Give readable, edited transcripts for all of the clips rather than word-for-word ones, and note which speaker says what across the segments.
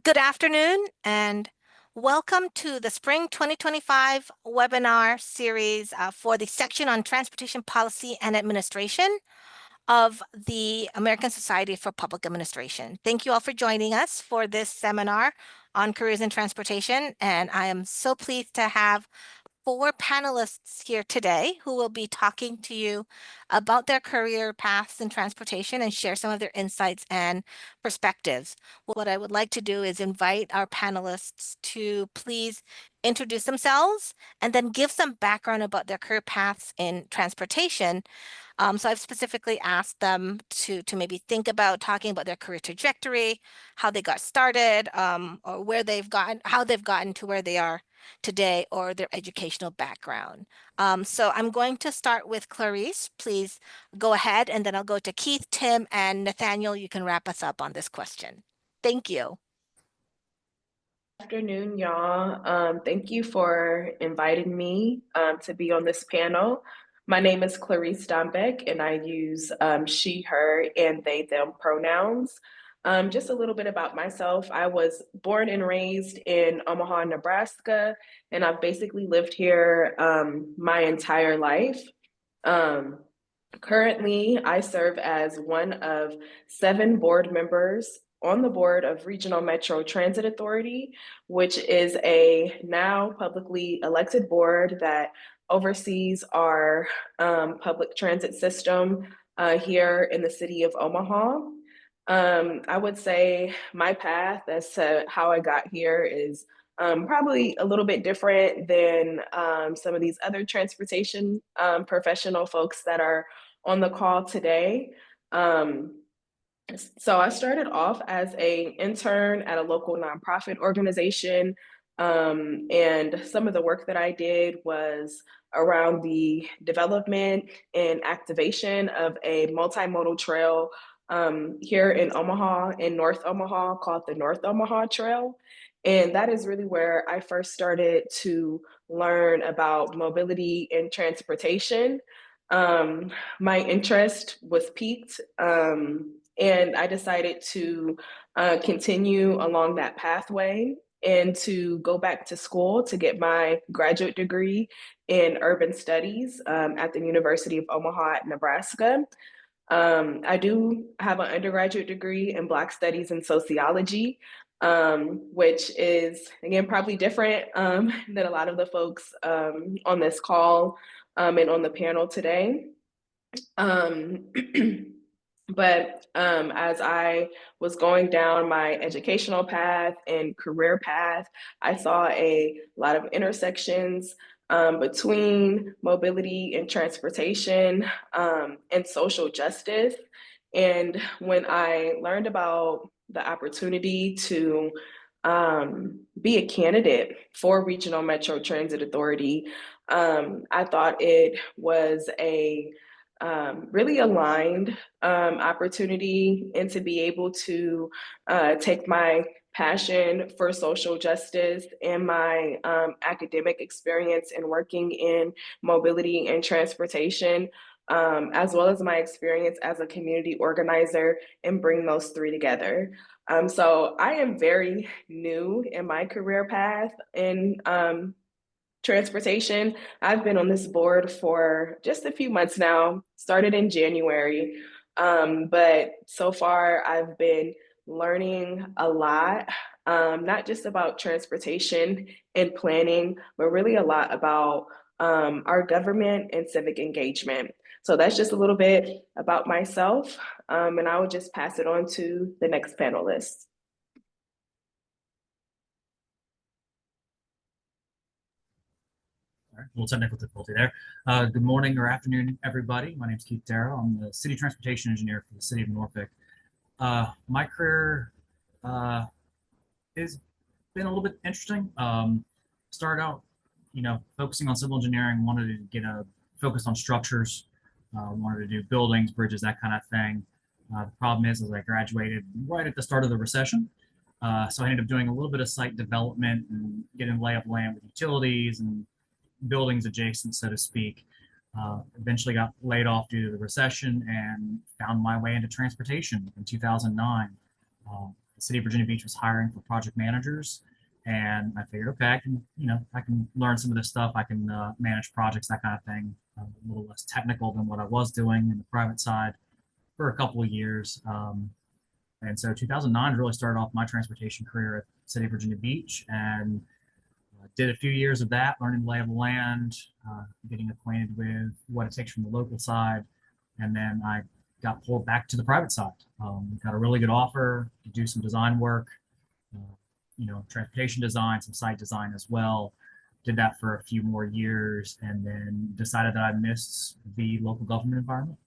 Speaker 1: Good afternoon and welcome to the Spring 2025 webinar series for the section on Transportation Policy and Administration of the American Society for Public Administration. Thank you all for joining us for this seminar on careers in transportation, and I am so pleased to have four panelists here today who will be talking to you about their career paths in transportation and share some of their insights and perspectives. What I would like to do is invite our panelists to please introduce themselves and then give some background about their career paths in transportation. So I've specifically asked them to maybe think about talking about their career trajectory, how they got started, or how they've gotten to where they are today, or their educational background. So I'm going to start with Clarice. Please go ahead, and then I'll go to Keith, Tim, and Nathaniel. You can wrap us up on this question. Thank you.
Speaker 2: Afternoon, y'all. Thank you for inviting me to be on this panel. My name is Clarice Dombeck, and I use she, her, and they, them pronouns. Just a little bit about myself. I was born and raised in Omaha, Nebraska, and I've basically lived here my entire life. Currently, I serve as one of 7 board members on the board of Regional Metro Transit Authority, which is a now publicly elected board that oversees our public transit system here in the city of Omaha. I would say my path as to how I got here is probably a little bit different than some of these other transportation professional folks that are on the call today. So I started off as an intern at a local nonprofit organization. And some of the work that I did was around the development and activation of a multimodal trail here in Omaha, in North Omaha, called the North Omaha Trail. And that is really where I first started to learn about mobility and transportation. My interest was piqued, and I decided to continue along that pathway and to go back to school to get my graduate degree in urban studies at the University of Omaha, Nebraska. I do have an undergraduate degree in Black Studies and Sociology, which is, again, probably different than a lot of the folks on this call and on the panel today. But as I was going down my educational path and career path, I saw a lot of intersections between mobility and transportation and social justice. And when I learned about the opportunity to be a candidate for Regional Metro Transit Authority, I thought it was a really aligned opportunity, and to be able to take my passion for social justice and my academic experience in working in mobility and transportation, as well as my experience as a community organizer, and bring those 3 together. So I am very new in my career path in transportation. I've been on this board for just a few months now, started in January. But so far I've been learning a lot, not just about transportation and planning, but really a lot about our government and civic engagement. So that's just a little bit about myself, and I will just pass it on to the next panelist.
Speaker 3: All right, a little technical difficulty there. Good morning or afternoon, everybody. My name is Keith Darrow. I'm the City Transportation Engineer for the City of Norfolk. My career has been a little bit interesting. Started out, focusing on civil engineering, wanted to get focused on structures, wanted to do buildings, bridges, that kind of thing. The problem is, as I graduated right at the start of the recession, so I ended up doing a little bit of site development and getting lay of land with utilities and buildings adjacent, so to speak. Eventually got laid off due to the recession and found my way into transportation in 2009. City of Virginia Beach was hiring for project managers, and I figured, okay, I can learn some of this stuff. I can manage projects, that kind of thing, a little less technical than what I was doing in the private side for a couple of years. And so 2009 really started off my transportation career at City of Virginia Beach, and did a few years of that, learning the lay of the land, getting acquainted with what it takes from the local side, and then I got pulled back to the private side. Got a really good offer to do some design work, transportation design, some site design as well. Did that for a few more years, and then decided that I missed the local government environment.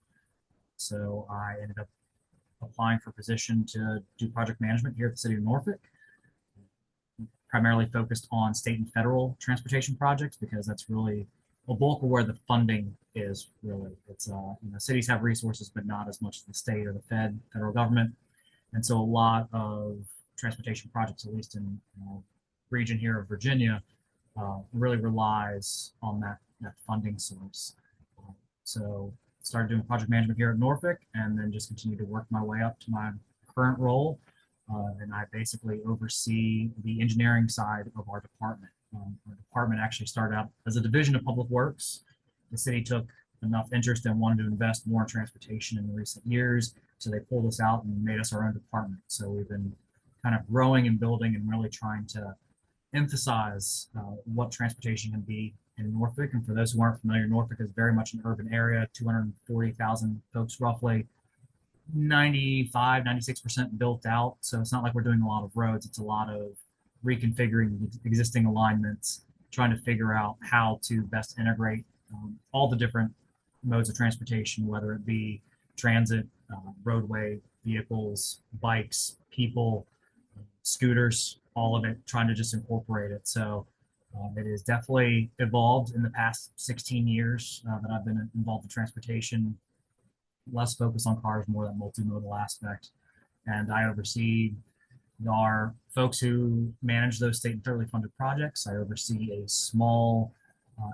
Speaker 3: So I ended up applying for a position to do project management here at the city of Norfolk, primarily focused on state and federal transportation projects because that's really a bulk of where the funding is. Really, it's cities have resources, but not as much as the state or the federal government, and so a lot of transportation projects, at least in region here of Virginia, really relies on that funding source. So started doing project management here at Norfolk, and then just continued to work my way up to my current role. And I basically oversee the engineering side of our department. Our department actually started out as a division of public works. The city took enough interest and wanted to invest more in transportation in recent years, so they pulled us out and made us our own department. So we've been kind of growing and building and really trying to emphasize what transportation can be in Norfolk. And for those who aren't familiar, Norfolk is very much an urban area, 240,000 folks roughly, 96% built out. So it's not like we're doing a lot of roads. It's a lot of reconfiguring existing alignments, trying to figure out how to best integrate all the different modes of transportation, whether it be transit, roadway, vehicles, bikes, people, scooters, all of it, trying to just incorporate it. So it has definitely evolved in the past 16 years that I've been involved in transportation. Less focus on cars, more that multimodal aspect. And I oversee our folks who manage those state and federally funded projects. I oversee a small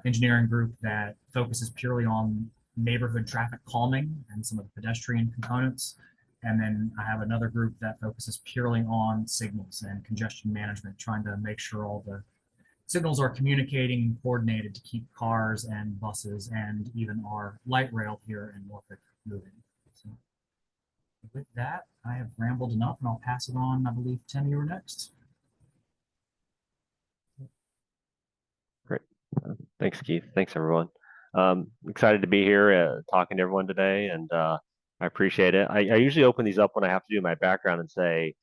Speaker 3: engineering group that focuses purely on neighborhood traffic calming and some of the pedestrian components. And then I have another group that focuses purely on signals and congestion management, trying to make sure all the signals are communicating and coordinated to keep cars and buses and even our light rail here in Norfolk moving. So with that, I have rambled enough, and I'll pass it on. I believe, Tim, you were next.
Speaker 4: Great. Thanks, Keith. Thanks, everyone. Excited to be here talking to everyone today, and I appreciate it. I usually open these up when I have to do my background and say,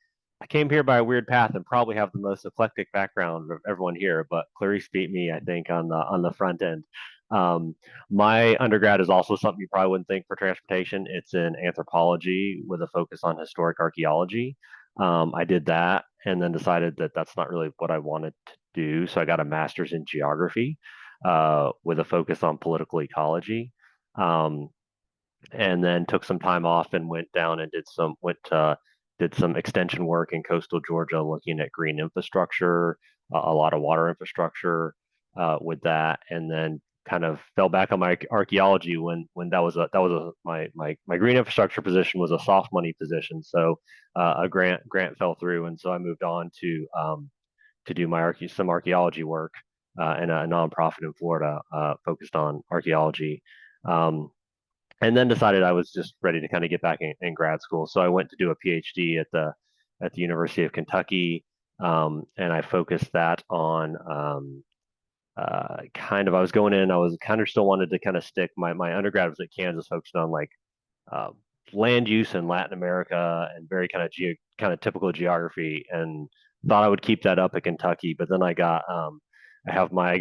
Speaker 4: I came here by a weird path and probably have the most eclectic background of everyone here, but Clarice beat me, I think, on the front end. My undergrad is also something you probably wouldn't think for transportation. It's in anthropology with a focus on historic archaeology. I did that and then decided that that's not really what I wanted to do. So I got a master's in geography with a focus on political ecology. And then took some time off and went down and did some extension work in coastal Georgia, looking at green infrastructure, a lot of water infrastructure with that, and then kind of fell back on my archaeology when my green infrastructure position was a soft money position. So a grant fell through, and so I moved on to do some archaeology work in a nonprofit in Florida focused on archaeology. And then decided I was just ready to kind of get back in grad school. So I went to do a PhD at the University of Kentucky, and I focused that on I was going in, I was kind of still wanted to kind of stick, my undergrad was at Kansas, focused on like land use in Latin America and very kind of typical geography, and thought I would keep that up at Kentucky. But then I have my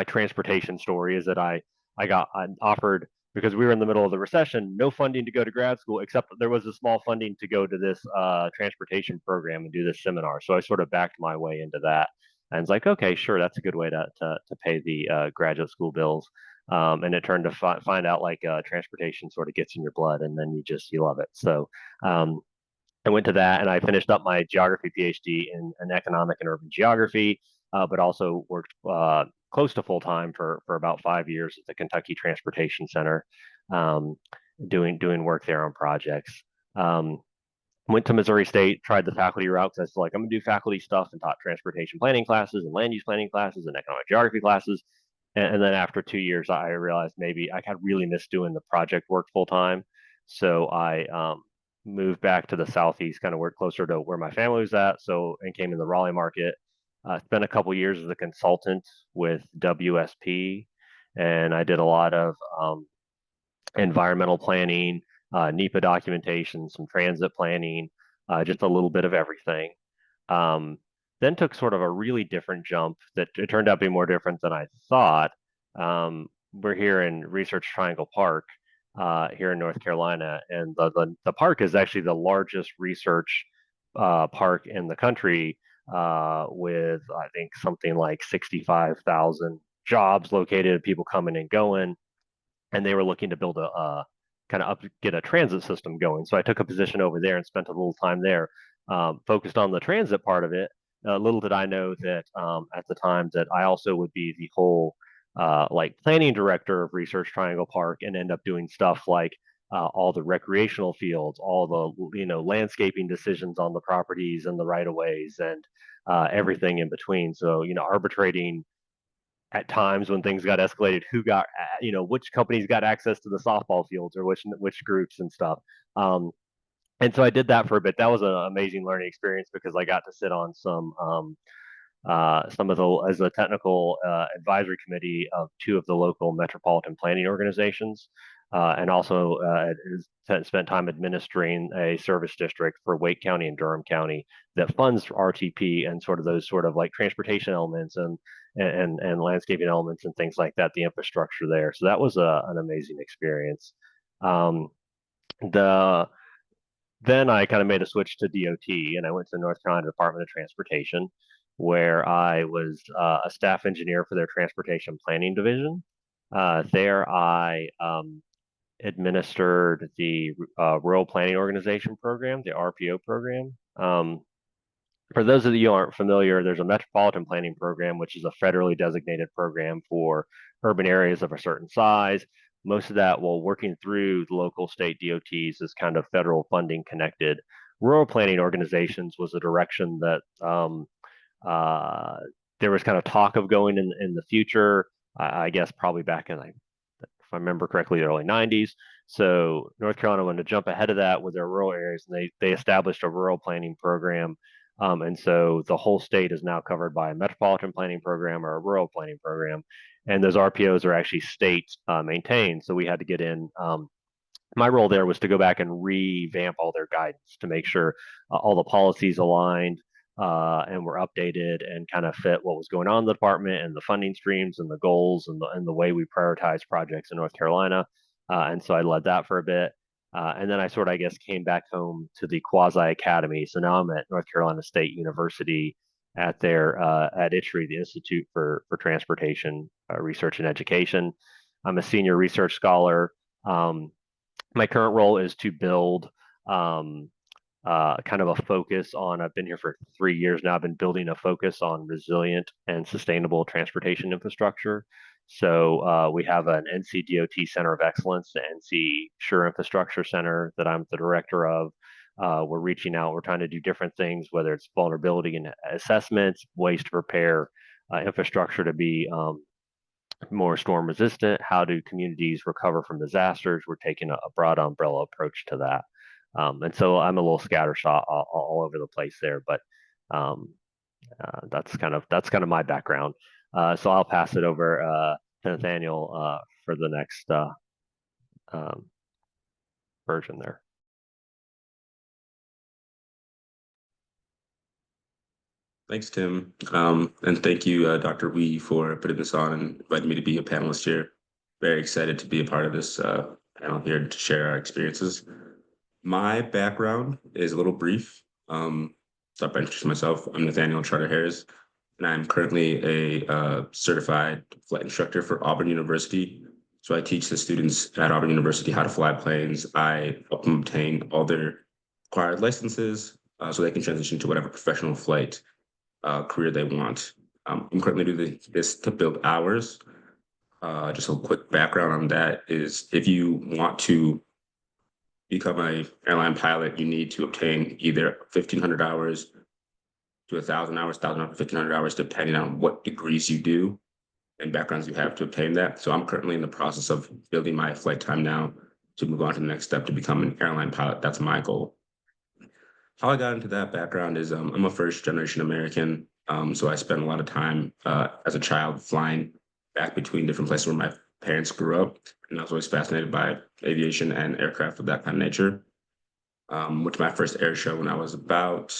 Speaker 4: transportation story is that I got offered, because we were in the middle of the recession, no funding to go to grad school, except there was a small funding to go to this transportation program and do this seminar. So I sort of backed my way into that, and it's like, okay, sure, that's a good way to pay the graduate school bills. And it turned to find out like transportation sort of gets in your blood, and then you love it. So I went to that, and I finished up my geography PhD in economic and urban geography, but also worked close to full time for about 5 years at the Kentucky Transportation Center, doing work there on projects. One went to Missouri State, tried the faculty route because I was like, I'm gonna do faculty stuff, and taught transportation planning classes and land use planning classes and economic geography classes. And then after 2 years, I realized maybe I had really missed doing the project work full time. So I moved back to the Southeast, kind of worked closer to where my family was at. So, and came in the Raleigh market. Spent a couple years as a consultant with WSP, and I did a lot of environmental planning, NEPA documentation, some transit planning, just a little bit of everything. Then took sort of a really different jump that it turned out to be more different than I thought. We're here in Research Triangle Park here in North Carolina, and the park is actually the largest research park in the country, with I think something like 65,000 jobs located, people coming and going, and they were looking to build a kind of get a transit system going. So I took a position over there and spent a little time there, focused on the transit part of it. Little did I know that at the time that I also would be the whole like planning director of Research Triangle Park, and end up doing stuff like all the recreational fields, all the landscaping decisions on the properties and the right of ways, and everything in between. So arbitrating at times when things got escalated, who got which companies got access to the softball fields, or which groups and stuff. And so I did that for a bit. That was an amazing learning experience because I got to sit on some of the as a technical advisory committee of two of the local metropolitan planning organizations, and also spent time administering a service district for Wake County and Durham County that funds RTP and sort of those sort of like transportation elements and landscaping elements and things like that, the infrastructure there. So that was an amazing experience. Then I kind of made a switch to DOT, and I went to the North Carolina Department of Transportation, where I was a staff engineer for their transportation planning division. There I administered the Rural Planning Organization program, the RPO program. For those of you who aren't familiar, there's a metropolitan planning program, which is a federally designated program for urban areas of a certain size. Most of that, while working through the local state DOTs, is kind of federal funding connected. Rural planning organizations was a direction that there was kind of talk of going in the future. I guess probably back in, if I remember correctly, the early 90s. So North Carolina wanted to jump ahead of that with their rural areas, and they established a rural planning program. And so the whole state is now covered by a metropolitan planning program or a rural planning program. And those RPOs are actually state maintained. So we had to get in. My role there was to go back and revamp all their guidance to make sure all the policies aligned and were updated and kind of fit what was going on in the department and the funding streams and the goals and the way we prioritize projects in North Carolina. And so I led that for a bit. And then I sort of, I guess, came back home to the quasi academy. So now I'm at North Carolina State University at their at ITRI, the Institute for Transportation Research and Education. I'm a senior research scholar. My current role is to build kind of a focus on, I've been here for 3 years now, I've been building a focus on resilient and sustainable transportation infrastructure. So we have an NCDOT Center of Excellence, the NC Sure Infrastructure Center that I'm the director of. We're reaching out, we're trying to do different things, whether it's vulnerability and assessments, ways to prepare infrastructure to be more storm resistant. How do communities recover from disasters? We're taking a broad umbrella approach to that. And so I'm a little scattershot all over the place there, but that's kind of my background. So I'll pass it over to Nathaniel for the next version there.
Speaker 5: Thanks, Tim. And thank you, Dr. Wee, for putting this on and inviting me to be a panelist here. Very excited to be a part of this panel here to share our experiences. My background is a little brief. Start by introducing myself. I'm Nathaniel Charter Harris, and I'm currently a certified flight instructor for Auburn University. So I teach the students at Auburn University how to fly planes. I help them obtain all their required licenses so they can transition to whatever professional flight career they want. I'm currently doing this to build hours. Just a quick background on that is if you want to become a airline pilot, you need to obtain either 1,500 hours to 1,000 hours, 1,000 hours, 1,500 hours, depending on what degrees you do and backgrounds you have to obtain that. So I'm currently in the process of building my flight time now to move on to the next step to become an airline pilot. That's my goal. How I got into that background is I'm a first generation American. So I spent a lot of time as a child flying back between different places where my parents grew up. And I was always fascinated by aviation and aircraft of that kind of nature. Went to my first air show when I was about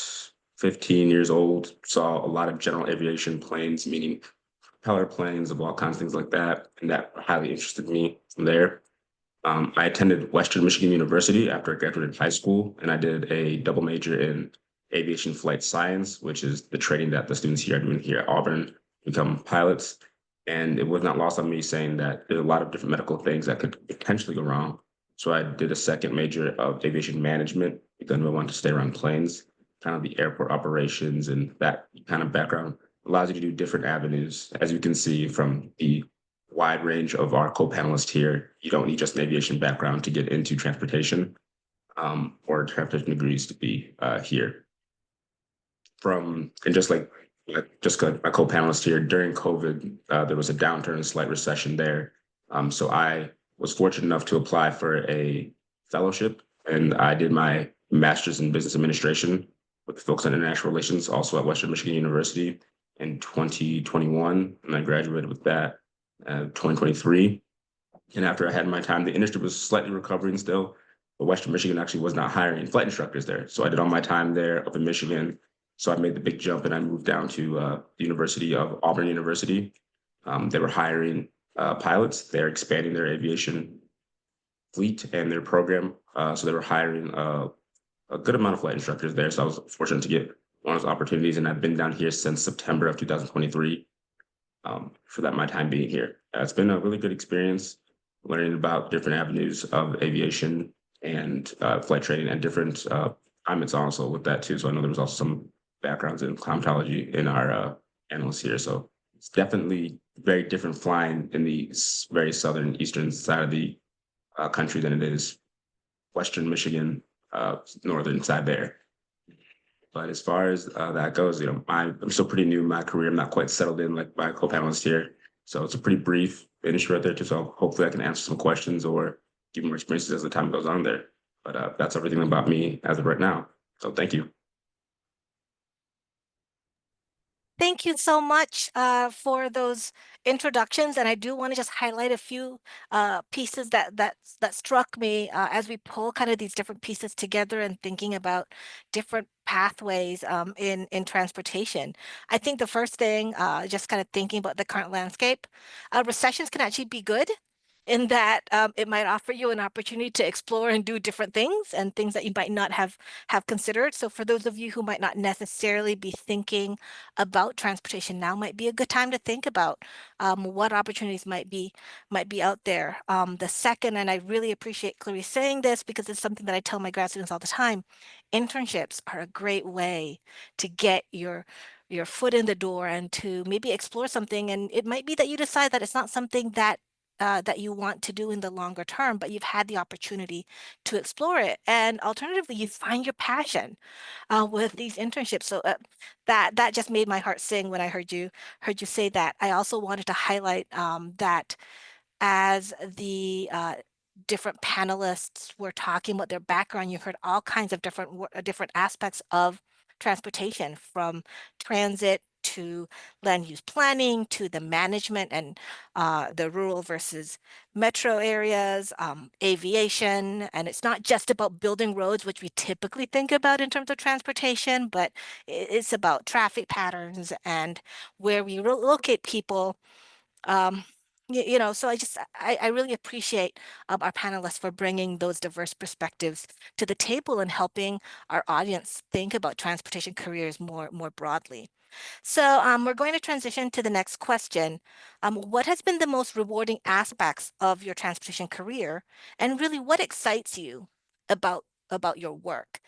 Speaker 5: 15 years old, saw a lot of general aviation planes, meaning propeller planes of all kinds of things like that. And that highly interested me from there. I attended Western Michigan University after I graduated high school, and I did a double major in aviation flight science, which is the training that the students here are doing here at Auburn to become pilots. And it was not lost on me saying that there's a lot of different medical things that could potentially go wrong. So I did a second major of aviation management because I wanted to stay around planes, kind of the airport operations and that kind of background allows you to do different avenues. As you can see from the wide range of our co-panelists here, you don't need just an aviation background to get into transportation or transportation degrees to be here. And just like my co-panelist here, during COVID, there was a downturn, a slight recession there. So I was fortunate enough to apply for a fellowship, and I did my master's in business administration with focus on international relations, also at Western Michigan University in 2021, and I graduated with that 2023. And after I had my time, the industry was slightly recovering still, but Western Michigan actually was not hiring flight instructors there. So I did all my time there up in Michigan. So I made the big jump and I moved down to the University of Auburn University. They were hiring pilots. They're expanding their aviation fleet and their program. So they were hiring a good amount of flight instructors there. So I was fortunate to get one of those opportunities. And I've been down here since September of 2023 for that my time being here. It's been a really good experience learning about different avenues of aviation and flight training and different climates also with that too. So I know there was also some backgrounds in climatology in our analysts here. So it's definitely very different flying in the very southern eastern side of the country than it is Western Michigan, northern side there. But as far as that goes, you know, I'm still pretty new in my career. I'm not quite settled in like my co-panelist here. So it's a pretty brief industry right there too. So hopefully I can answer some questions or give more experiences as the time goes on there. But that's everything about me as of right now. So thank you.
Speaker 1: Thank you so much for those introductions, and I do want to just highlight a few pieces that struck me as we pull kind of these different pieces together and thinking about different pathways in transportation. I think the first thing, just kind of thinking about the current landscape, recessions can actually be good in that it might offer you an opportunity to explore and do different things and things that you might not have considered. So for those of you who might not necessarily be thinking about transportation now, might be a good time to think about what opportunities might be out there. The second, and I really appreciate Clarice saying this because it's something that I tell my grad students all the time, internships are a great way to get your foot in the door and to maybe explore something. And it might be that you decide that it's not something that you want to do in the longer term, but you've had the opportunity to explore it. And alternatively, you find your passion with these internships. So that just made my heart sing when I heard you say that. I also wanted to highlight that as the different panelists were talking about their background, you heard all kinds of different aspects of transportation, from transit to land use planning to the management and the rural versus metro areas, aviation. And it's not just about building roads, which we typically think about in terms of transportation, but it's about traffic patterns and where we locate people. Um, so I really appreciate our panelists for bringing those diverse perspectives to the table and helping our audience think about transportation careers more broadly. So we're going to transition to the next question. What has been the most rewarding aspects of your transportation career, and really what excites you about your work?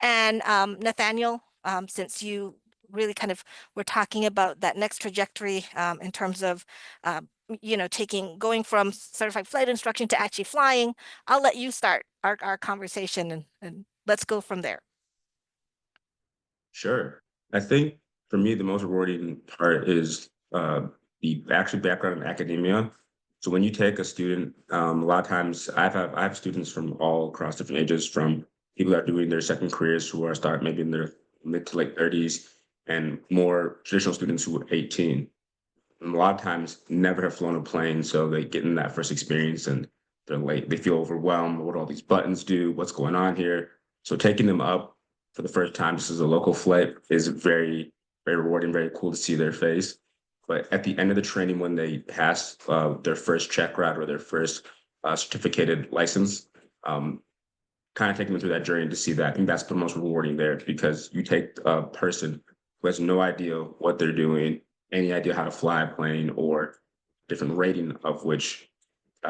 Speaker 1: And Nathaniel, since you really kind of were talking about that next trajectory in terms of going from certified flight instruction to actually flying, I'll let you start our conversation, and let's go from there.
Speaker 5: Sure. I think for me, the most rewarding part is the actual background in academia. So when you take a student, a lot of times I have students from all across different ages, from people that are doing their second careers who are start maybe in their mid to late 30s, and more traditional students who are 18. And a lot of times never have flown a plane, so they get in that first experience and they're late. They feel overwhelmed. What do all these buttons do? What's going on here? So taking them up for the first time, just as a local flight, is very, very rewarding, very cool to see their face. But at the end of the training, when they pass their first check route or their first certificated license, kind of taking them through that journey to see that, I think that's the most rewarding there, because you take a person who has no idea what they're doing, any idea how to fly a plane, or different rating of which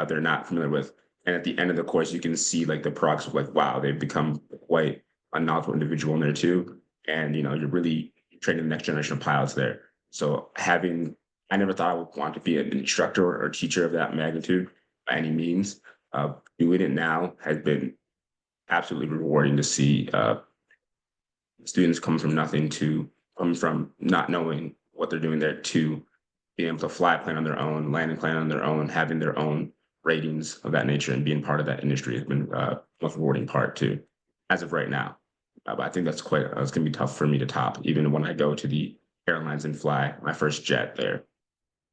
Speaker 5: they're not familiar with. And at the end of the course, you can see like the progress of like, wow, they've become quite a knowledgeable individual in there too. And you're really training the next generation of pilots there. So I never thought I would want to be an instructor or teacher of that magnitude by any means. Doing it now has been absolutely rewarding to see students come from not knowing what they're doing there to being able to fly a plane on their own, land a plane on their own, having their own ratings of that nature, and being part of that industry has been most rewarding part too, as of right now. But I think it's going to be tough for me to top, even when I go to the airlines and fly my first jet there.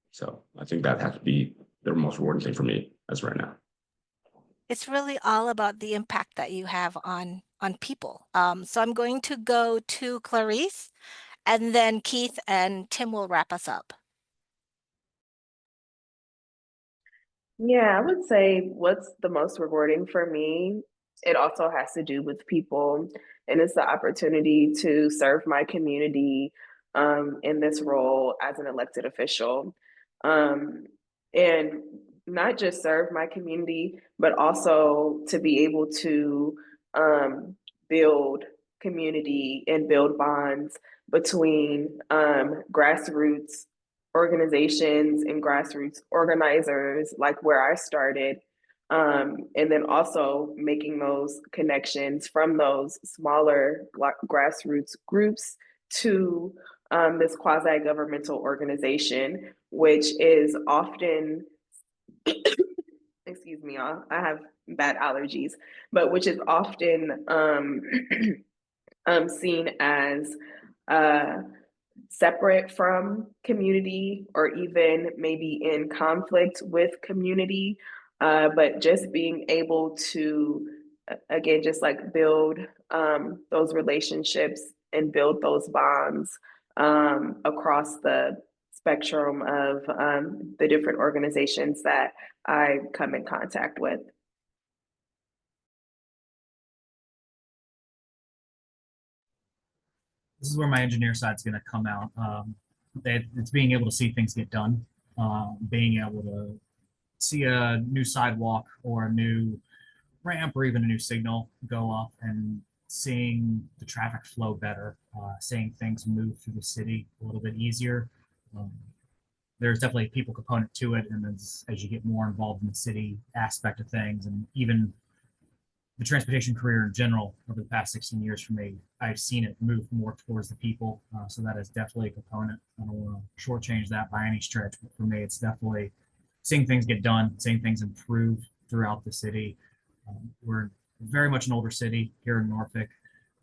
Speaker 5: So I think that has to be the most rewarding thing for me as right now.
Speaker 1: It's really all about the impact that you have on people. So I'm going to go to Clarice, and then Keith and Tim will wrap us up.
Speaker 2: Yeah, I would say what's the most rewarding for me, it also has to do with people, and it's the opportunity to serve my community in this role as an elected official. Um, and not just serve my community, but also to be able to build community and build bonds between grassroots organizations and grassroots organizers, like where I started, and then also making those connections from those smaller grassroots groups to this quasi-governmental organization, which is often, excuse me, y'all, I have bad allergies, but which is often seen as separate from community, or even maybe in conflict with community. But just being able to, again, just like build those relationships and build those bonds across the spectrum of the different organizations that I come in contact with.
Speaker 3: This is where my engineer side's going to come out. It's being able to see things get done, being able to see a new sidewalk or a new ramp or even a new signal go up, and seeing the traffic flow better, seeing things move through the city a little bit easier. There's definitely a people component to it, and as you get more involved in the city aspect of things, and even the transportation career in general over the past 16 years for me, I've seen it move more towards the people. So that is definitely a component. I don't want to shortchange that by any stretch, but for me, it's definitely seeing things get done, seeing things improve throughout the city. We're very much an older city here in Norfolk.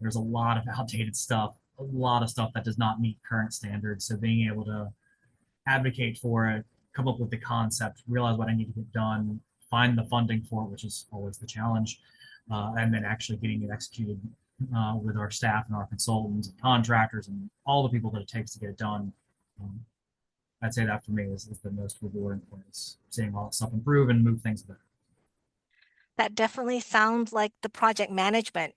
Speaker 3: There's a lot of outdated stuff, a lot of stuff that does not meet current standards. So being able to advocate for it, come up with the concept, realize what I need to get done, find the funding for it, which is always the challenge, and then actually getting it executed with our staff and our consultants, and contractors, and all the people that it takes to get it done. I'd say that for me is the most rewarding part, is seeing all that stuff improve and move things better.
Speaker 1: That definitely sounds like the project management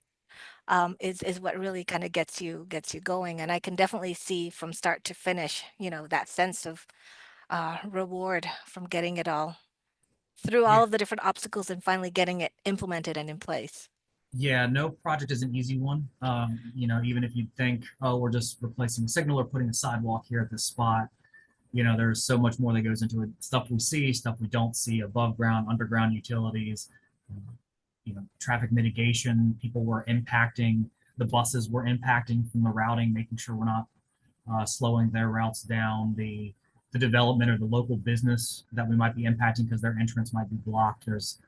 Speaker 1: is what really kind of gets you going. And I can definitely see from start to finish, that sense of reward from getting it all through
Speaker 3: Yeah.
Speaker 1: all of the different obstacles and finally getting it implemented and in place.
Speaker 3: Yeah, no project is an easy one. Even if you think, oh, we're just replacing a signal or putting a sidewalk here at this spot, there's so much more that goes into it. Stuff we see, stuff we don't see, above ground, underground utilities. traffic mitigation. People were impacting, the buses were impacting from the routing, making sure we're not slowing their routes down. The development or the local business that we might be impacting because their entrance might be blocked. There's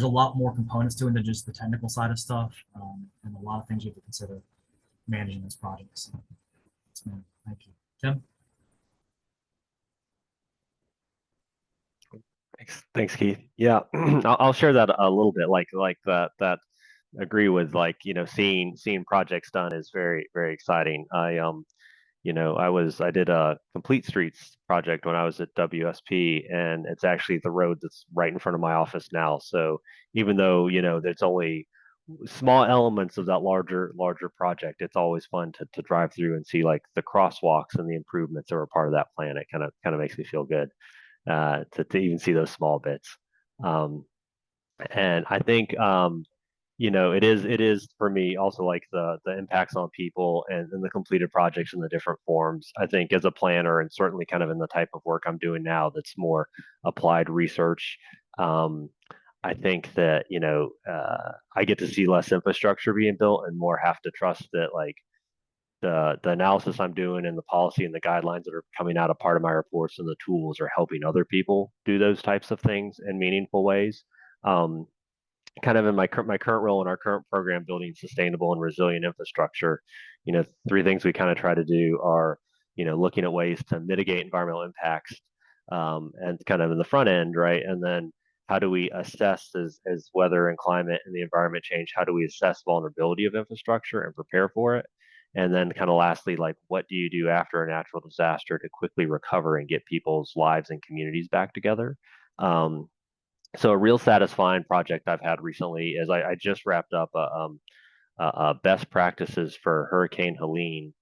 Speaker 3: a lot more components to it than just the technical side of stuff, and a lot of things you have to consider managing this project. So, thank you, Tim.
Speaker 4: Thanks, Keith. Yeah, I'll share that a little bit. Like that. Agree with seeing projects done is very exciting. I did a complete streets project when I was at WSP, and it's actually the road that's right in front of my office now. So even though there's only small elements of that larger project, it's always fun to drive through and see like the crosswalks and the improvements that were part of that plan. It kind of makes me feel good to even see those small bits. And I think it is for me also like the impacts on people and the completed projects in the different forms. I think as a planner, and certainly kind of in the type of work I'm doing now that's more applied research, I think that I get to see less infrastructure being built and more have to trust that like the analysis I'm doing and the policy and the guidelines that are coming out of part of my reports and the tools are helping other people do those types of things in meaningful ways. Um, Kind of in my current role in our current program, building sustainable and resilient infrastructure, three things we kind of try to do are, looking at ways to mitigate environmental impacts, and kind of in the front end, right? And then how do we assess as weather and climate and the environment change? How do we assess vulnerability of infrastructure and prepare for it? And then kind of lastly, like what do you do after a natural disaster to quickly recover and get people's lives and communities back together? So a real satisfying project I've had recently is I just wrapped up best practices for Hurricane Helene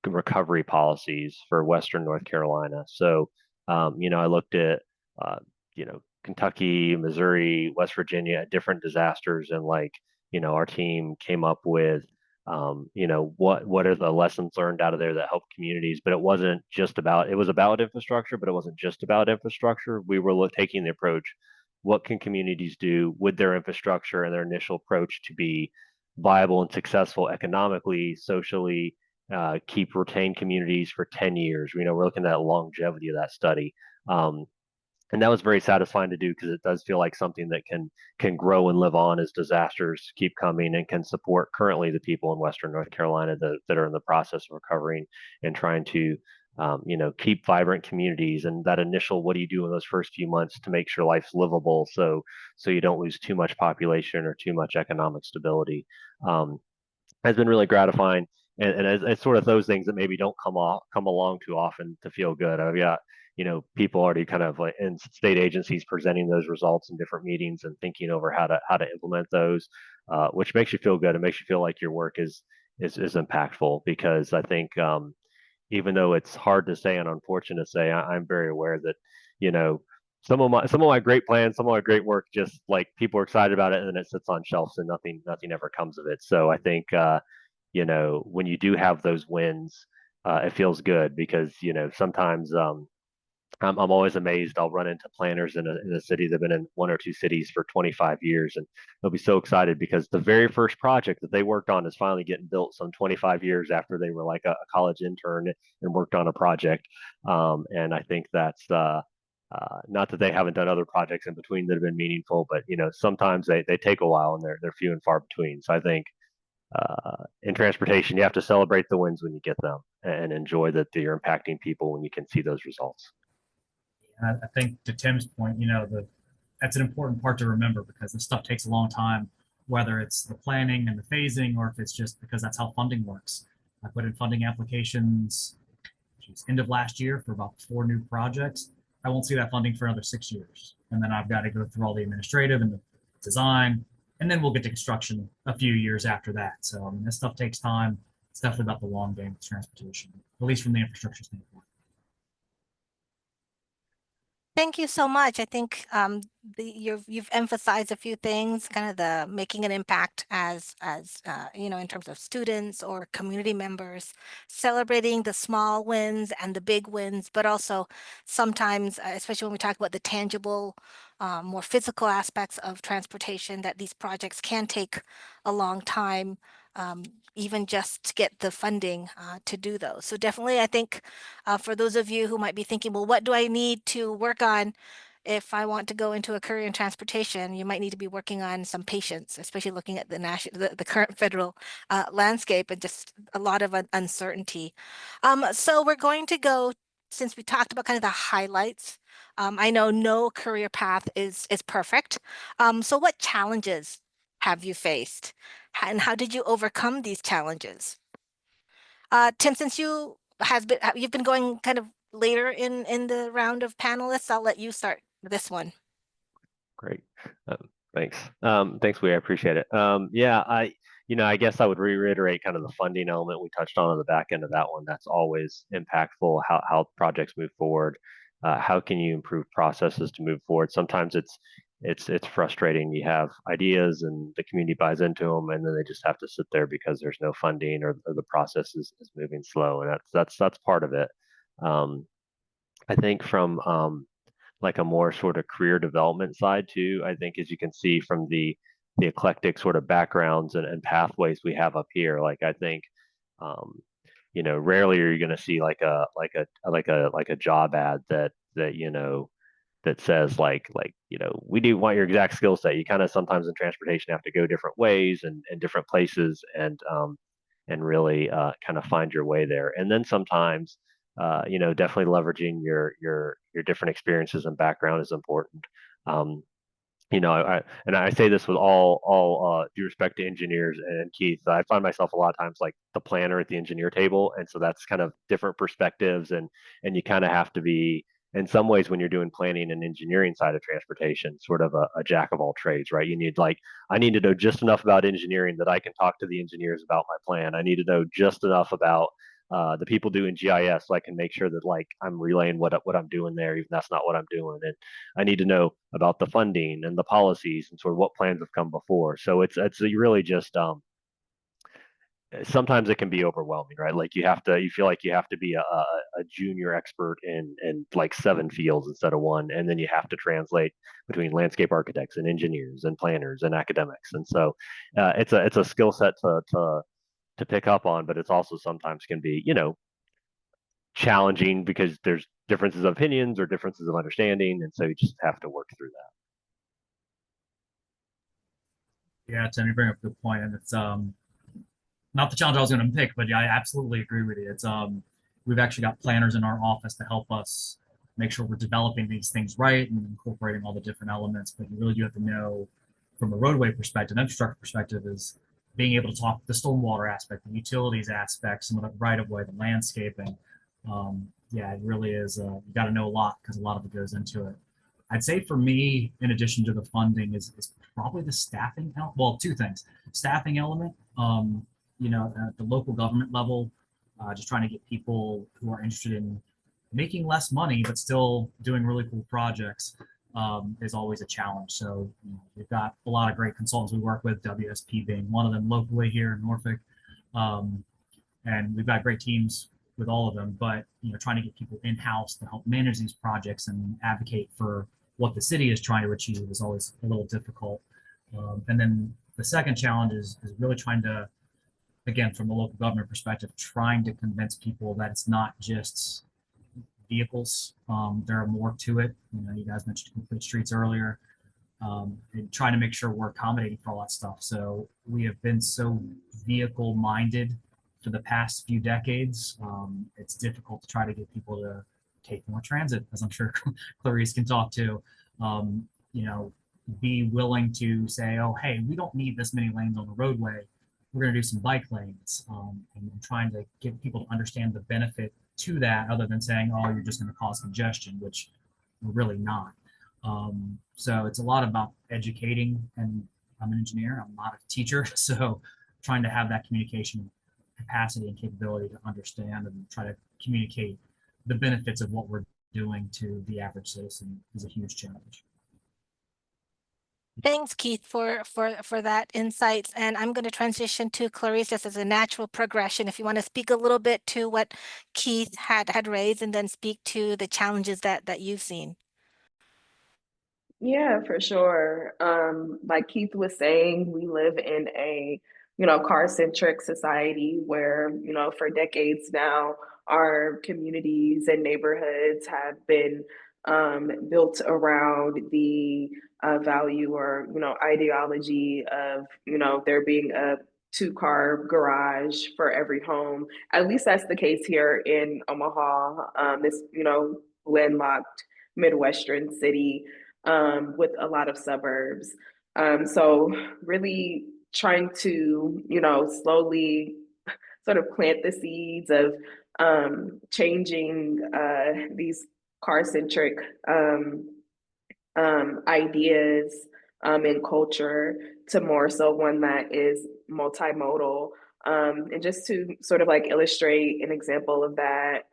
Speaker 4: recovery policies for Western North Carolina. So, I looked at, Kentucky, Missouri, West Virginia, different disasters, and our team came up with, what are the lessons learned out of there that help communities? But it wasn't just about, it was about infrastructure, but it wasn't just about infrastructure. We were taking the approach, what can communities do with their infrastructure and their initial approach to be viable and successful economically, socially, retain communities for 10 years. We're looking at longevity of that study. And that was very satisfying to do because it does feel like something that can grow and live on as disasters keep coming and can support currently the people in Western North Carolina that are in the process of recovering and trying to keep vibrant communities. And that initial, what do you do in those first few months to make sure life's livable so you don't lose too much population or too much economic stability, has been really gratifying. And it's sort of those things that maybe don't come along too often to feel good. I've got people already kind of like in state agencies presenting those results in different meetings and thinking over how to implement those, which makes you feel good. It makes you feel like your work is impactful, because I think even though it's hard to say and unfortunate to say, I'm very aware that some of my great plans, some of my great work, just like people are excited about it and then it sits on shelves and nothing ever comes of it. So I think when you do have those wins, it feels good because sometimes I'm always amazed. I'll run into planners in a city that have been in one or two cities for 25 years, and they'll be so excited because the very first project that they worked on is finally getting built some 25 years after they were like a college intern and worked on a project. And I think that's not that they haven't done other projects in between that have been meaningful, but sometimes they take a while and they're few and far between. So I think in transportation, you have to celebrate the wins when you get them and enjoy that you're impacting people when you can see those results.
Speaker 3: And I think to Tim's point, that's an important part to remember because this stuff takes a long time, whether it's the planning and the phasing or if it's just because that's how funding works. I put in funding applications end of last year for about 4 new projects. I won't see that funding for another 6 years. And then I've got to go through all the administrative and the design, and then we'll get to construction a few years after that. So this stuff takes time. It's definitely about the long game with transportation, at least from the infrastructure standpoint.
Speaker 1: Thank you so much. I think you've emphasized a few things, kind of the making an impact as you know, in terms of students or community members, celebrating the small wins and the big wins, but also sometimes, especially when we talk about the tangible, more physical aspects of transportation, that these projects can take a long time, um, even just to get the funding to do those. So definitely, I think for those of you who might be thinking, well, what do I need to work on if I want to go into a career in transportation? You might need to be working on some patience, especially looking at the current federal landscape and just a lot of uncertainty. So we're going to go, since we talked about kind of the highlights. I know no career path is perfect. So what challenges have you faced, and how did you overcome these challenges? Tim, since you've been going kind of later in the round of panelists, I'll let you start this one.
Speaker 4: Great. Thanks. Thanks, I appreciate it. Yeah, I guess I would reiterate kind of the funding element we touched on the back end of that one. That's always impactful, how projects move forward. How can you improve processes to move forward? Sometimes it's frustrating. You have ideas and the community buys into them, and then they just have to sit there because there's no funding or the process is moving slow, and that's part of it. I think from like a more sort of career development side too. I think as you can see from the eclectic sort of backgrounds and pathways we have up here, like I think um, rarely are you going to see like a job ad that that says we do want your exact skill set. You kind of sometimes in transportation have to go different ways and different places and really kind of find your way there. And then sometimes definitely leveraging your different experiences and background is important. Um, and I say this with all due respect to engineers and Keith. I find myself a lot of times like the planner at the engineer table, and so that's kind of different perspectives, and you kind of have to be in some ways when you're doing planning and engineering side of transportation, sort of a jack of all trades, right? I need to know just enough about engineering that I can talk to the engineers about my plan. I need to know just enough about the people doing GIS so I can make sure that like I'm relaying what I'm doing there, even that's not what I'm doing. And I need to know about the funding and the policies and sort of what plans have come before. So it's really just sometimes it can be overwhelming, right? Like you feel like you have to be a junior expert in like 7 fields instead of one, and then you have to translate between landscape architects and engineers and planners and academics. And so it's a skill set to pick up on, but it's also sometimes can be challenging because there's differences of opinions or differences of understanding, and so you just have to work through that.
Speaker 3: Yeah, Tim, you bring up a good point, and it's not the challenge I was going to pick, but yeah, I absolutely agree with you. It's we've actually got planners in our office to help us make sure we're developing these things right and incorporating all the different elements. But you really do have to know from a roadway perspective, infrastructure perspective, is being able to talk the stormwater aspect, the utilities aspect, some of the right of way, the landscaping. Yeah, it really is. You got to know a lot because a lot of it goes into it. I'd say for me, in addition to the funding, is probably the staffing. Well, two things: staffing element. At the local government level, just trying to get people who are interested in making less money but still doing really cool projects is always a challenge. So we've got a lot of great consultants we work with, WSP being one of them locally here in Norfolk, and we've got great teams with all of them. But trying to get people in house to help manage these projects and advocate for what the city is trying to achieve is always a little difficult. And then the second challenge is really trying to, again, from a local government perspective, trying to convince people that it's not just vehicles. There are more to it. You guys mentioned complete streets earlier, and trying to make sure we're accommodating for all that stuff. So we have been so vehicle minded for the past few decades. It's difficult to try to get people to take more transit, as I'm sure Clarice can talk to. Um, be willing to say, oh, hey, we don't need this many lanes on the roadway. We're going to do some bike lanes, and trying to get people to understand the benefit to that, other than saying, oh, you're just going to cause congestion, which we're really not. So it's a lot about educating, and I'm an engineer, I'm not a teacher, so trying to have that communication capacity and capability to understand and try to communicate the benefits of what we're doing to the average citizen is a huge challenge.
Speaker 1: Thanks, Keith, for that insights. And I'm going to transition to Clarice just as a natural progression. If you want to speak a little bit to what Keith had raised, and then speak to the challenges that you've seen.
Speaker 2: Yeah, for sure. Like Keith was saying, we live in a, car-centric society where, for decades now, our communities and neighborhoods have been built around the value or, ideology of, there being a two-car garage for every home. At least that's the case here in Omaha, this, landlocked Midwestern city with a lot of suburbs. So really trying to, slowly sort of plant the seeds of changing these car-centric ideas and culture to more so one that is multimodal. And just to sort of like illustrate an example of that,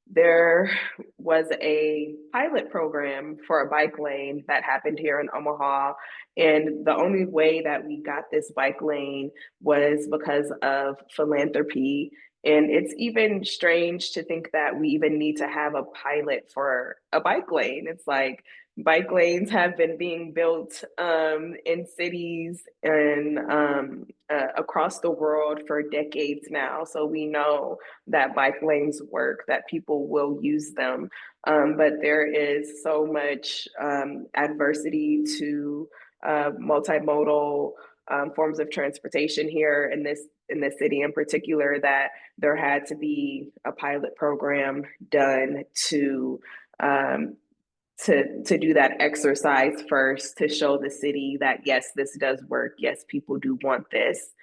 Speaker 2: there was a pilot program for a bike lane that happened here in Omaha. And the only way that we got this bike lane was because of philanthropy. And it's even strange to think that we even need to have a pilot for a bike lane. It's like bike lanes have been being built in cities and across the world for decades now. So we know that bike lanes work, that people will use them. But there is so much adversity to multimodal forms of transportation here in this city in particular, that there had to be a pilot program done to do that exercise first, to show the city that yes, this does work. Yes, people do want this.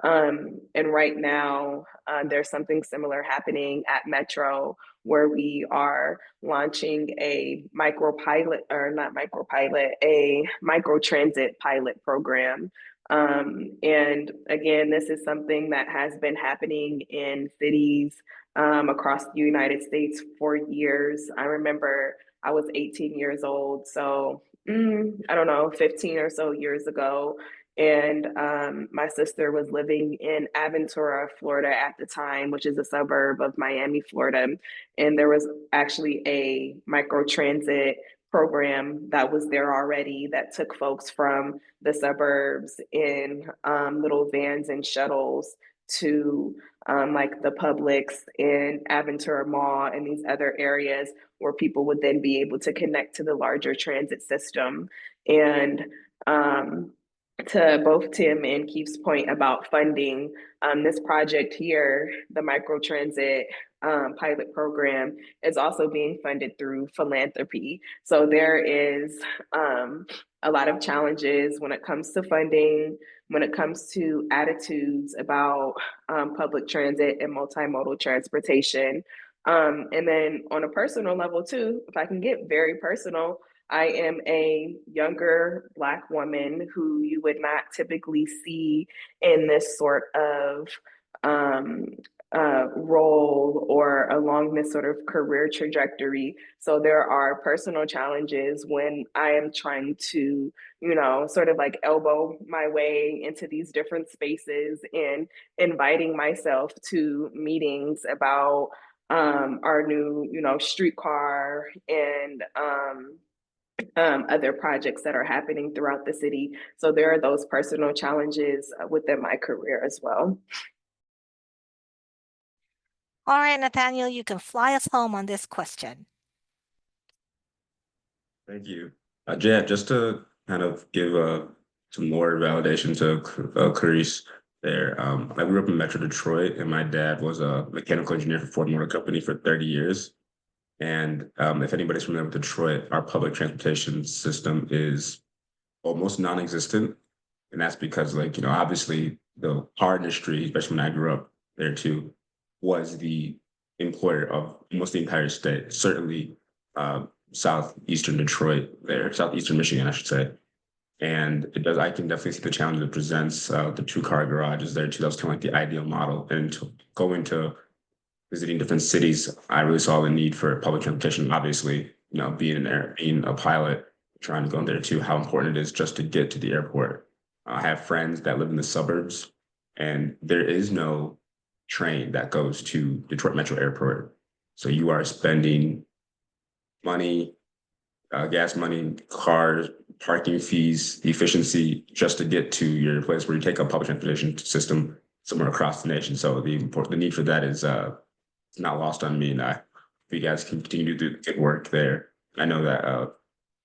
Speaker 2: And right now, there's something similar happening at Metro, where we are launching a micro transit pilot program. And again, this is something that has been happening in cities across the United States for years. I remember I was 18 years old, so I don't know, 15 or so years ago. And my sister was living in Aventura, Florida at the time, which is a suburb of Miami, Florida. And there was actually a microtransit program that was there already that took folks from the suburbs in little vans and shuttles to like the Publix in Aventura Mall and these other areas where people would then be able to connect to the larger transit system. And to both Tim and Keith's point about funding, this project here, the microtransit pilot program, is also being funded through philanthropy. So there is a lot of challenges when it comes to funding, when it comes to attitudes about public transit and multimodal transportation. And then on a personal level too, if I can get very personal, I am a younger Black woman who you would not typically see in this sort of role or along this sort of career trajectory. So there are personal challenges when I am trying to, sort of like elbow my way into these different spaces and inviting myself to meetings about our new, streetcar and other projects that are happening throughout the city. So there are those personal challenges within my career as well.
Speaker 1: All right, Nathaniel, you can fly us home on this question.
Speaker 5: Thank you. Jeff, just to kind of give some more validation to Clarice there. I grew up in Metro Detroit, and my dad was a mechanical engineer for Ford Motor Company for 30 years. And if anybody's familiar with Detroit, our public transportation system is almost non-existent. And that's because, like, obviously the car industry, especially when I grew up there too, was the employer of almost the entire state, certainly southeastern Detroit there, southeastern Michigan, I should say. And I can definitely see the challenge it presents. The two-car garages there too. That was kind of like the ideal model. And to go into visiting different cities, I really saw the need for public transportation. Obviously, being being a pilot, trying to go in there too, how important it is just to get to the airport. I have friends that live in the suburbs, and there is no train that goes to Detroit Metro Airport. So you are spending money, gas money, cars, parking fees, efficiency just to get to your place where you take a public transportation system somewhere across the nation. So the need for that is not lost on me. And you guys can continue to do good work there. I know that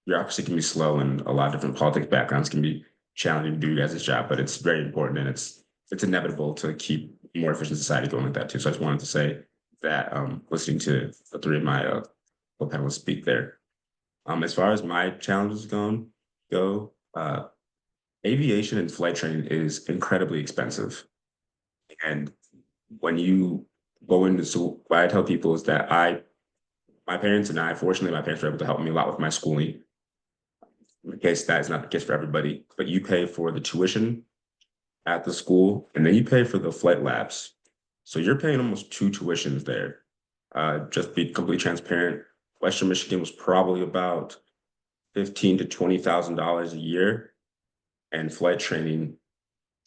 Speaker 5: bureaucracy can be slow and a lot of different politics backgrounds can be challenging to do your guys' job, but it's very important and it's inevitable to keep a more efficient society going like that too. So I just wanted to say that listening to the three of my panelists speak there. As far as my challenges go, aviation and flight training is incredibly expensive. And when you go into, so what I tell people is that my parents and I, fortunately, my parents were able to help me a lot with my schooling. In case that is not the case for everybody, but you pay for the tuition at the school and then you pay for the flight labs. So you're paying almost two tuitions there. Just be completely transparent. Western Michigan was probably about $15,000 to $20,000 a year, and flight training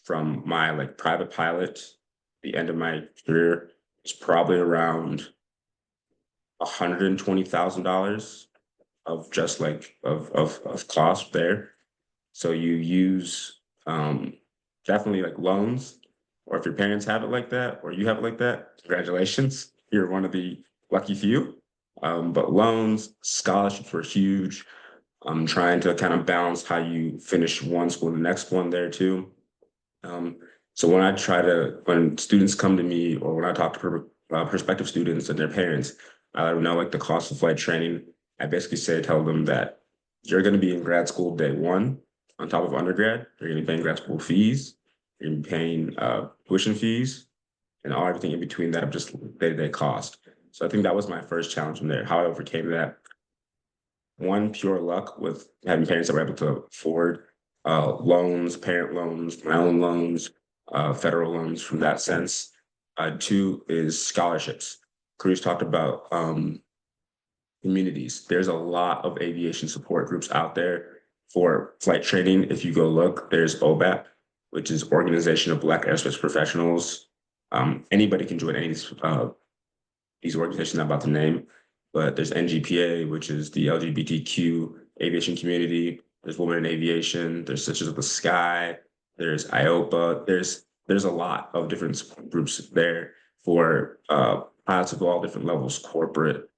Speaker 5: from my private pilot, the end of my career, is probably around $120,000 of just of cost there. So you use definitely loans, or if your parents have it like that, or you have it like that, congratulations, you're one of the lucky few. But loans, scholarships were huge. I'm trying to kind of balance how you finish one school and the next one there too. So when students come to me or when I talk to prospective students and their parents, I let them know the cost of flight training. I basically tell them that you're going to be in grad school day one on top of undergrad. You're going to be paying grad school fees. You're going to be paying tuition fees and everything in between that of just day-to-day cost. So I think that was my first challenge from there. How I overcame that. One, pure luck with having parents that were able to afford loans, parent loans, my own loans, federal loans from that sense. Two is scholarships. Cruz talked about communities. There's a lot of aviation support groups out there for flight training. If you go look, there's OBAP, which is Organization of Black Aerospace Professionals. Anybody can join any these organizations I'm about to name, but there's NGPA, which is the LGBTQ aviation community. There's Women in Aviation. There's Sisters of the Sky. There's IOPA. There's a lot of different support groups there for pilots of all different levels, corporate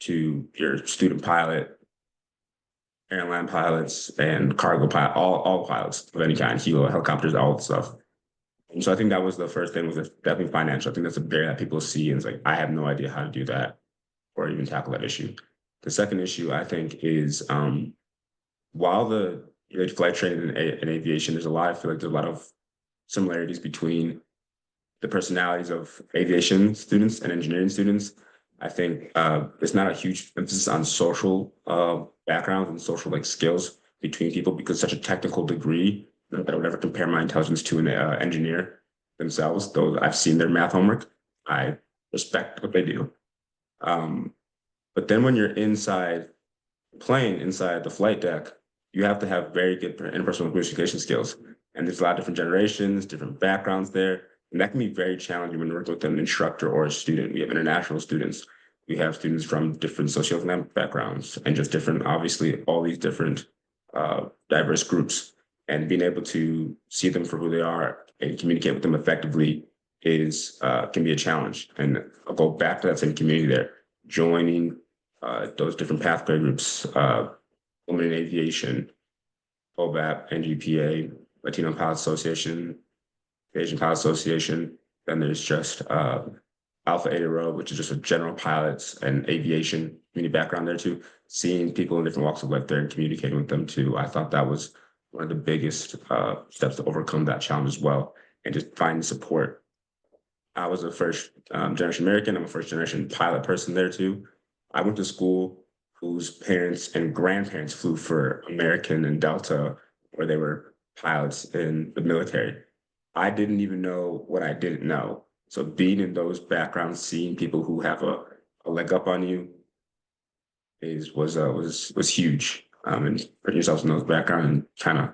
Speaker 5: to your student pilot, airline pilots, and cargo pilot, all pilots of any kind, helo, helicopters, all that stuff. And so I think that was the first thing, was definitely financial. I think that's a barrier that people see, and it's I have no idea how to do that or even tackle that issue. The second issue, I think, is while the flight training and aviation, I feel like there's a lot of similarities between the personalities of aviation students and engineering students. I think it's not a huge emphasis on social backgrounds and social skills between people, because such a technical degree that I would never compare my intelligence to an engineer themselves, though I've seen their math homework. I respect what they do. But then when you're inside the plane, inside the flight deck, you have to have very good interpersonal communication skills. And there's a lot of different generations, different backgrounds there. And that can be very challenging when you're working with an instructor or a student. We have international students. We have students from different socioeconomic backgrounds and just different, obviously, all these different diverse groups. And being able to see them for who they are and communicate with them effectively can be a challenge. And I'll go back to that same community there, joining those different pathway groups, Women in Aviation, OBAP, NGPA, Latino Pilot Association, Asian Pilot Association. Then there's just Alpha Eta Rho, which is just a general pilots and aviation community background there too. Seeing people in different walks of life there and communicating with them too. I thought that was one of the biggest steps to overcome that challenge as well, and just finding support. I was a first generation American. I'm a first generation pilot person there too. I went to school whose parents and grandparents flew for American and Delta, where they were pilots in the military. I didn't even know what I didn't know. So being in those backgrounds, seeing people who have a leg up on you was huge. And putting yourself in those backgrounds and kind of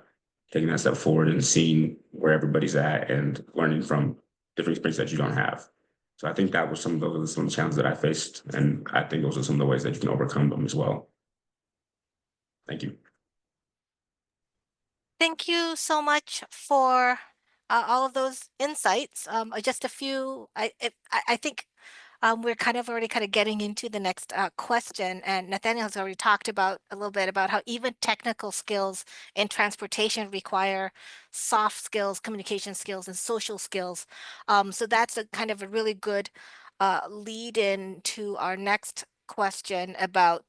Speaker 5: taking that step forward and seeing where everybody's at and learning from different experiences that you don't have. So I think that was some of the challenges that I faced, and I think those are some of the ways that you can overcome them as well. Thank you.
Speaker 1: Thank you so much for all of those insights. Just a few. I think we're already getting into the next question, and Nathaniel has already talked about a little bit about how even technical skills in transportation require soft skills, communication skills, and social skills. So that's a really good lead in to our next question about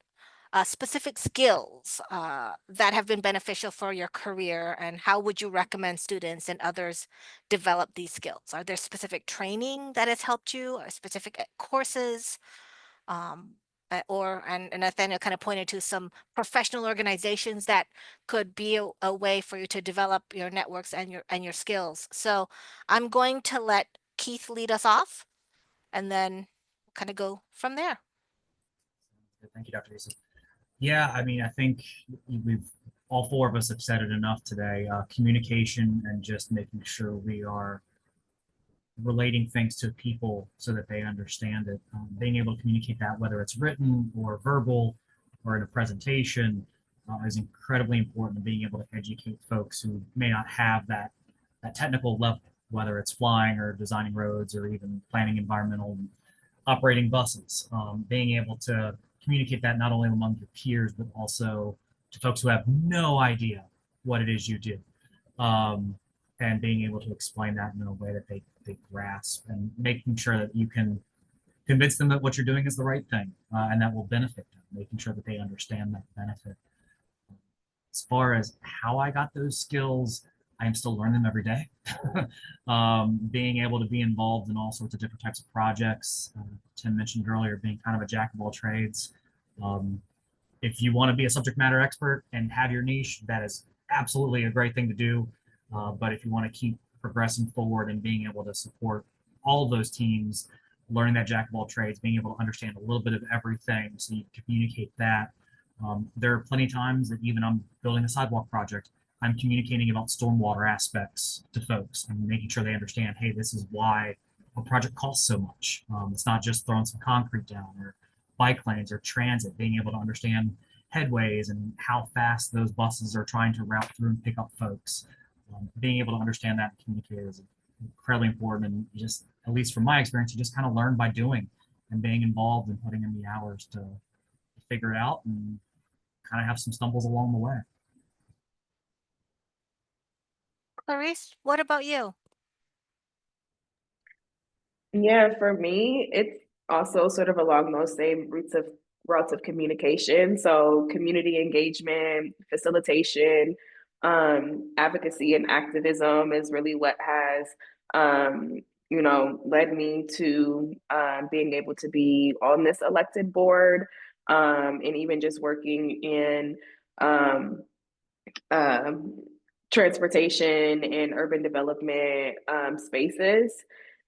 Speaker 1: specific skills that have been beneficial for your career, and how would you recommend students and others develop these skills? Are there specific training that has helped you, or specific courses? And Nathaniel pointed to some professional organizations that could be a way for you to develop your networks and your skills. So I'm going to let Keith lead us off, and then go from there.
Speaker 3: Thank you, Dr. Asa. Yeah, I mean, I think we've all four of us have said it enough today. Communication and just making sure we are relating things to people so that they understand it. Being able to communicate that, whether it's written or verbal or in a presentation, is incredibly important. Being able to educate folks who may not have that technical level, whether it's flying or designing roads or even planning environmental and operating buses. Being able to communicate that not only among your peers, but also to folks who have no idea what it is you do. And being able to explain that in a way that they grasp, and making sure that you can convince them that what you're doing is the right thing, and that will benefit them, making sure that they understand that benefit. As far as how I got those skills, I am still learning them every day. Being able to be involved in all sorts of different types of projects. Tim mentioned earlier being kind of a jack of all trades. If you want to be a subject matter expert and have your niche, that is absolutely a great thing to do. But if you want to keep progressing forward and being able to support all of those teams, learning that jack of all trades, being able to understand a little bit of everything so you communicate that. There are plenty of times that even I'm building a sidewalk project, I'm communicating about stormwater aspects to folks and making sure they understand, hey, this is why a project costs so much. It's not just throwing some concrete down, or bike lanes or transit, being able to understand headways and how fast those buses are trying to route through and pick up folks. Being able to understand that and communicate is incredibly important. And just, at least from my experience, you just learn by doing and being involved and putting in the hours to figure it out, and have some stumbles along the way.
Speaker 1: Clarice, what about you?
Speaker 2: Yeah, for me, it's also sort of along those same routes of communication. So community engagement, facilitation, advocacy and activism is really what has led me to being able to be on this elected board, and even just working in um, transportation and urban development spaces.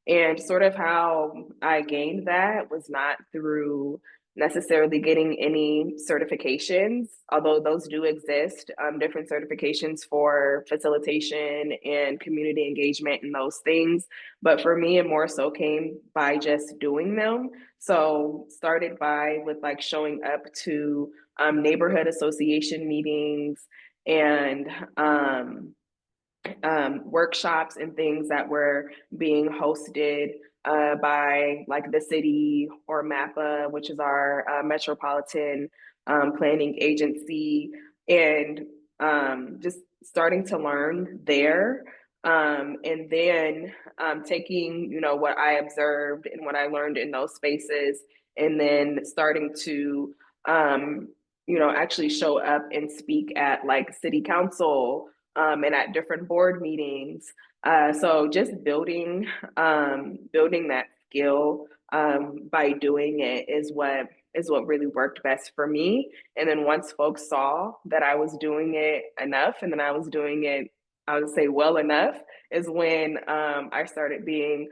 Speaker 2: And sort of how I gained that was not through necessarily getting any certifications, although those do exist, different certifications for facilitation and community engagement and those things. But for me, it more so came by just doing them. So started with showing up to neighborhood association meetings and workshops and things that were being hosted by the city or MAPA, which is our metropolitan planning agency, and just starting to learn there. And then taking, what I observed and what I learned in those spaces, and then starting to, actually show up and speak at city council and at different board meetings. So just building that skill by doing it is what really worked best for me. And then once folks saw that I was doing it enough, and then I was doing it, I would say well enough, is when I started being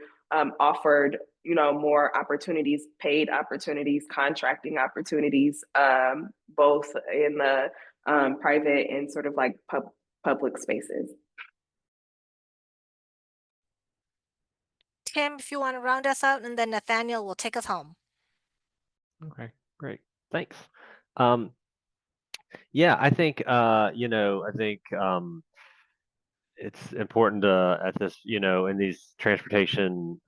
Speaker 2: offered, more opportunities, paid opportunities, contracting opportunities, both in the private and sort of like public spaces.
Speaker 1: Tim, if you want to round us out, and then Nathaniel will take us home.
Speaker 4: Okay, great. Thanks. Yeah, I think it's important at this, in these transportation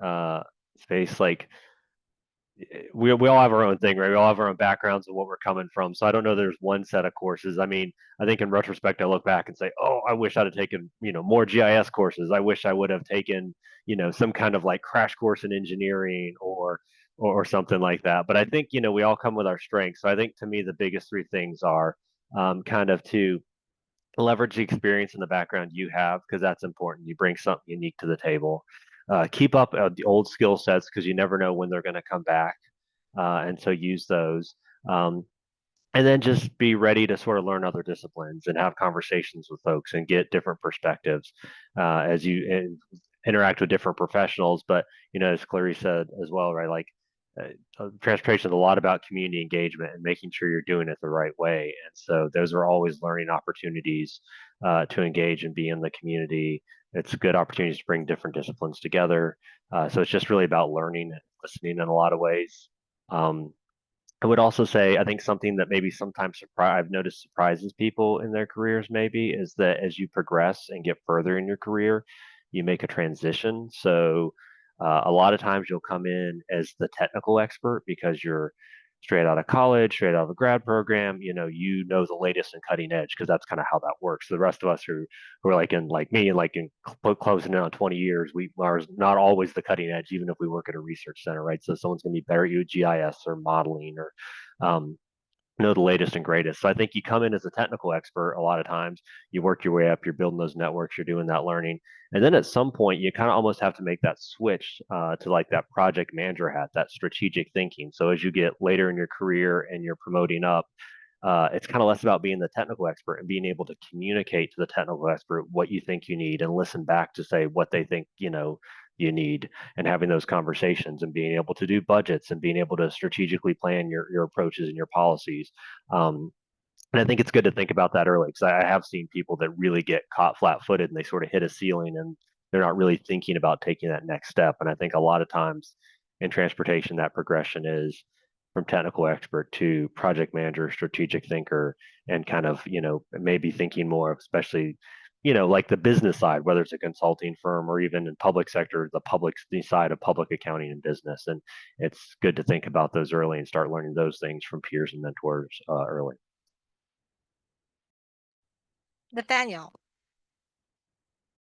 Speaker 4: space, like we all have our own thing, right? We all have our own backgrounds and what we're coming from. So I don't know there's one set of courses. I mean, I think in retrospect, I look back and say, oh, I wish I'd have taken, more GIS courses. I wish I would have taken, some kind of like crash course in engineering or something like that. But I think, we all come with our strengths. So I think to me, the biggest three things are kind of to leverage the experience and the background you have, because that's important. You bring something unique to the table. Keep up the old skill sets, because you never know when they're going to come back, and so use those. And then just be ready to sort of learn other disciplines and have conversations with folks and get different perspectives as you interact with different professionals. But as Clarice said as well, right? Like transportation is a lot about community engagement and making sure you're doing it the right way. And so those are always learning opportunities to engage and be in the community. It's good opportunities to bring different disciplines together. So it's just really about learning and listening in a lot of ways. I would also say, I think something that maybe sometimes I've noticed surprises people in their careers maybe is that as you progress and get further in your career, you make a transition. So a lot of times you'll come in as the technical expert because you're straight out of college, straight out of a grad program, you know the latest and cutting edge, because that's kind of how that works. The rest of us who are like me and like in closing in on 20 years, we are not always the cutting edge, even if we work at a research center, right? So someone's going to be better at you at GIS or modeling or know the latest and greatest. So I think you come in as a technical expert a lot of times, you work your way up, you're building those networks, you're doing that learning. And then at some point, you kind of almost have to make that switch to like that project manager hat, that strategic thinking. So as you get later in your career and you're promoting up, it's kind of less about being the technical expert and being able to communicate to the technical expert what you think you need and listen back to say what they think, you need, and having those conversations and being able to do budgets and being able to strategically plan your approaches and your policies. And I think it's good to think about that early, because I have seen people that really get caught flat-footed and they sort of hit a ceiling and they're not really thinking about taking that next step. And I think a lot of times in transportation, that progression is from technical expert to project manager, strategic thinker, and kind of, maybe thinking more of, especially, like the business side, whether it's a consulting firm or even in public sector, the side of public accounting and business. And it's good to think about those early and start learning those things from peers and mentors early.
Speaker 1: Nathaniel.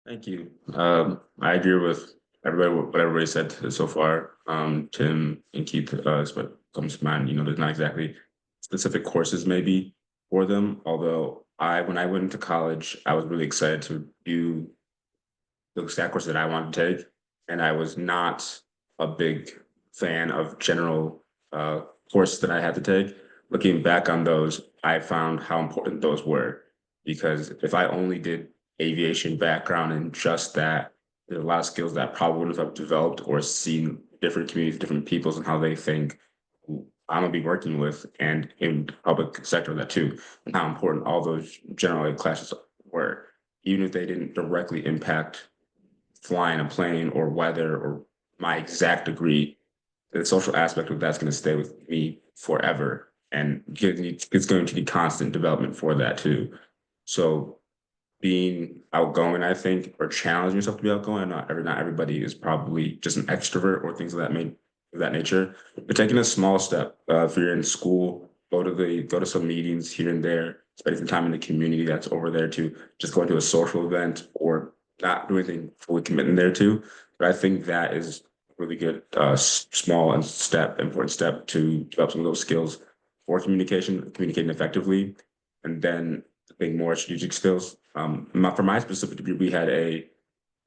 Speaker 5: Thank you. I agree with what everybody said so far. Tim and Keith, is what comes to mind. There's not exactly specific courses maybe for them. Although when I went into college, I was really excited to do the exact course that I wanted to take, and I was not a big fan of general courses that I had to take. Looking back on those, I found how important those were, because if I only did aviation background and just that, there's a lot of skills that I probably wouldn't have developed or seen different communities, different peoples and how they think, who I'm gonna be working with, and in public sector that too, and how important all those general ed classes were, even if they didn't directly impact flying a plane or weather or my exact degree. The social aspect of that's going to stay with me forever, and it's going to be constant development for that too. So being outgoing, I think, or challenging yourself to be outgoing. Not everybody is probably just an extrovert or things of that nature. But taking a small step, if you're in school, go to some meetings here and there, spending some time in the community that's over there too. Just going to a social event or not doing anything fully committing there too. But I think that is really good, small and important step to develop some of those skills for communicating effectively, and then I think more strategic skills. For my specific degree, we had a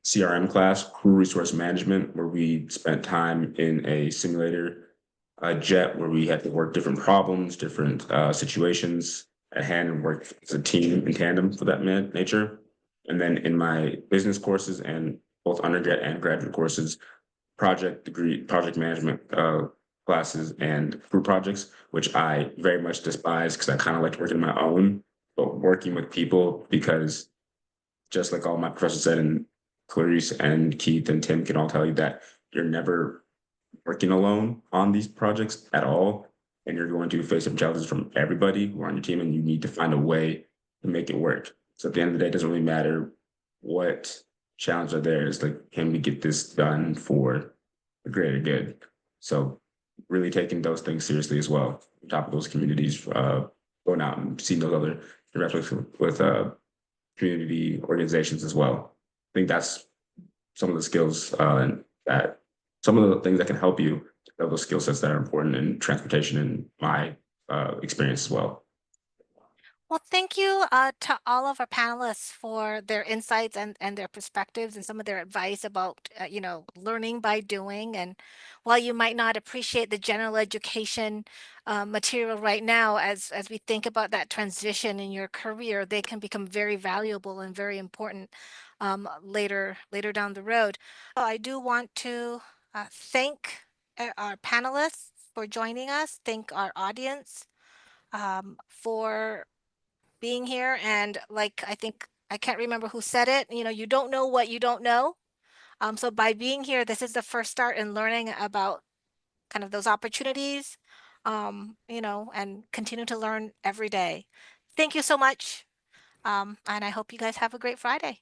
Speaker 5: CRM class, crew resource management, where we spent time in a simulator jet where we had to work different problems, different situations at hand, and work as a team in tandem for that nature. And then in my business courses and both undergrad and graduate courses, project management classes and group projects, which I very much despise because I kind of like working on my own, but working with people because just like all my professors said, and Clarice and Keith and Tim can all tell you that you're never working alone on these projects at all. And you're going to face some challenges from everybody who are on your team, and you need to find a way to make it work. So at the end of the day, it doesn't really matter what challenge are there. It's like, can we get this done for the greater good? So really taking those things seriously as well. On top of those communities, going out and seeing those other interactions with community organizations as well. I think that's some of the skills that some of the things that can help you develop those skill sets that are important in transportation in my experience as well.
Speaker 1: Well, thank you to all of our panelists for their insights and their perspectives and some of their advice about, learning by doing. And while you might not appreciate the general education material right now, as we think about that transition in your career, they can become very valuable and very important later down the road. So I do want to thank our panelists for joining us, thank our audience for being here. And like, I think, I can't remember who said it, you don't know what you don't know. So by being here, this is the first start in learning about kind of those opportunities, and continue to learn every day. Thank you so much. And I hope you guys have a great Friday.